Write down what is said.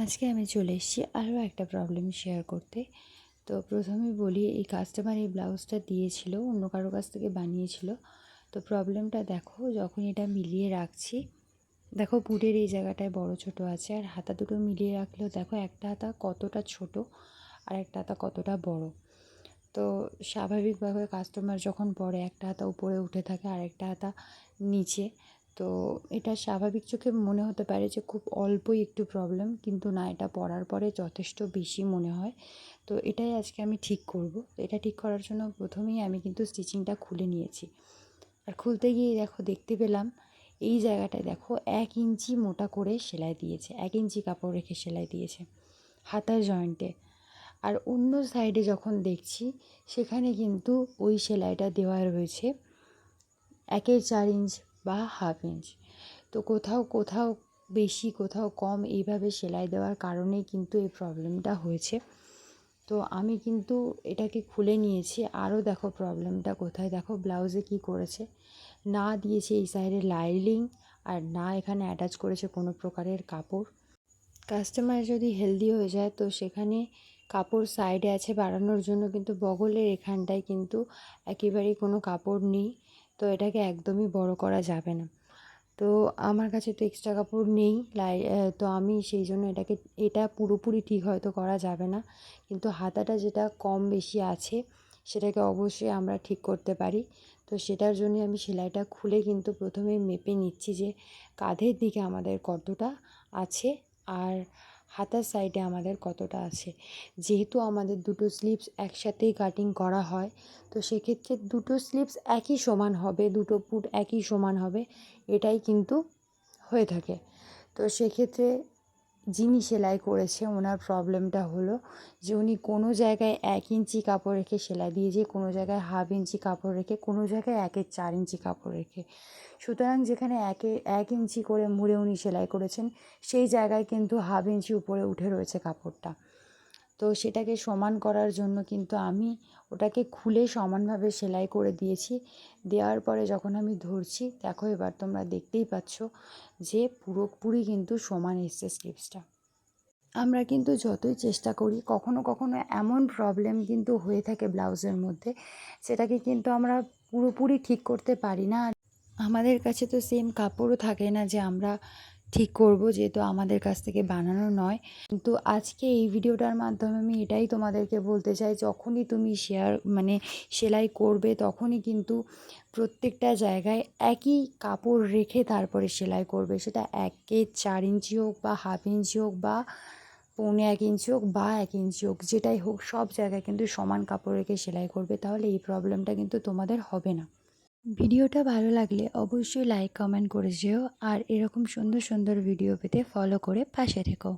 আজকে আমি চলে এসেছি আরও একটা প্রবলেম শেয়ার করতে। তো প্রথমেই বলি, এই কাস্টমার এই ব্লাউজটা দিয়েছিল, অন্য কারো কাছ থেকে বানিয়েছিল। তো প্রবলেমটা দেখো, যখন এটা মিলিয়ে রাখছি, দেখো বুটের এই জায়গাটায় বড় ছোট আছে, আর হাতা দুটো মিলিয়ে রাখলেও দেখো একটা হাতা কতটা ছোট আর একটা হাতা কতটা বড়। তো স্বাভাবিকভাবে কাস্টমার যখন পরে একটা হাতা উপরে উঠে থাকে আর একটা হাতা নিচে, তো এটা স্বাভাবিক চোখে মনে হতে পারে যে খুব অল্পই একটু প্রবলেম, কিন্তু না, এটা পরার পরে যথেষ্ট বেশি মনে হয়। তো এটাই আজকে আমি ঠিক করব। তো এটা ঠিক করার জন্য প্রথমেই আমি কিন্তু স্টিচিংটা খুলে নিয়েছি। আর খুলতে গিয়ে দেখো, দেখতে পেলাম এই জায়গাটায় দেখো 1 ইঞ্চি মোটা করে সেলাই দিয়েছে, 1 ইঞ্চি কাপড় রেখে সেলাই দিয়েছে হাতার জয়েন্টে। আর অন্য সাইডে যখন দেখছি, সেখানে কিন্তু ওই সেলাইটা দেওয়া রয়েছে 1/4 ইঞ্চ বা 1/2 ইঞ্চ। তো কোথাও কোথাও বেশি, কোথাও কম, এইভাবে সেলাই দেওয়ার কারণেই কিন্তু এই প্রবলেমটা হয়েছে। তো আমি কিন্তু এটাকে খুলে নিয়েছি। আরও দেখো প্রবলেমটা কোথায়, দেখো ব্লাউজে কি করেছে, না দিয়েছে এই সাইডে লাইলিং, আর না এখানে অ্যাটাচ করেছে কোনো প্রকারের কাপড়। কাস্টমার যদি হেলদি হয়ে যায়, তো সেখানে কাপড় সাইডে আছে বাড়ানোর জন্য, কিন্তু বগলের এখানটায় কিন্তু একেবারেই কোনো কাপড় নেই। তো এটাকে একদমই বড় করা যাবে না। তো আমার কাছে তো এক্সট্রা কাপড় নেই, তো আমি সেই জন্য এটা পুরোপুরি ঠিক হয়তো করা যাবে না, কিন্তু হাতাটা যেটা কম বেশি আছে সেটাকে অবশ্যই আমরা ঠিক করতে পারি। তো সেটার জন্য আমি সেলাইটা খুলে কিন্তু প্রথমে মেপে নিচ্ছি যে কাঁধের দিকে আমাদের কতটা আছে আর হাতার সাইডে আমাদের কতটা আছে। যেহেতু আমাদের দুটো স্লিভস একসাথেই কাটিং করা হয়, তো সেক্ষেত্রে দুটো স্লিভস একই সমান হবে, দুটো পুট একই সমান হবে, এটাই কিন্তু হয়ে থাকে। তো সেক্ষেত্রে যিনি সেলাই করেছে, ওনার প্রবলেমটা হলো যে উনি কোনো জায়গায় 1 ইঞ্চি কাপড় রেখে সেলাই দিয়েছে, কোনো জায়গায় 1/2 ইঞ্চি কাপড় রেখে, কোনো জায়গায় 1/4 ইঞ্চি কাপড় রেখে। সুতরাং যেখানে 1 ইঞ্চি করে মুড়ে উনি সেলাই করেছেন, সেই জায়গায় কিন্তু 1/2 ইঞ্চি উপরে উঠে রয়েছে কাপড়টা। তো সেটাকে সমান করার জন্য কিন্তু আমি ওটাকে খুলে সমানভাবে সেলাই করে দিয়েছি। দেওয়ার পরে যখন আমি ধরছি, দেখো এবার তোমরা দেখতেই পাচ্ছ যে পুরোপুরি কিন্তু সমান এসছে স্লিভসটা। আমরা কিন্তু যতই চেষ্টা করি, কখনো কখনো এমন প্রবলেম কিন্তু হয়ে থাকে ব্লাউজের মধ্যে, সেটাকে কিন্তু আমরা পুরোপুরি ঠিক করতে পারি না। আমাদের কাছে তো সেম কাপড়ও থাকে না যে আমরা ঠিক করব, যেহেতু আমাদের কাছ থেকে বানানো নয়। কিন্তু আজকে এই ভিডিওটার মাধ্যমে আমি এটাই তোমাদেরকে বলতে চাই, যখনই তুমি সেলাই করবে, তখনই কিন্তু প্রত্যেকটা জায়গায় একই কাপড় রেখে তারপরে সেলাই করবে। সেটা 1/4 ইঞ্চি হোক বা 1/2 ইঞ্চি হোক বা 1.25 ইঞ্চি হোক বা 1 ইঞ্চি হোক, যেটাই হোক, সব জায়গায় কিন্তু সমান কাপড় রেখে সেলাই করবে, তাহলে এই প্রবলেমটা কিন্তু তোমাদের হবে না। ভিডিওটা ভালো লাগলে অবশ্যই লাইক কমেন্ট করে যেও, আর এরকম সুন্দর সুন্দর ভিডিও পেতে ফলো করে পাশে থেকো।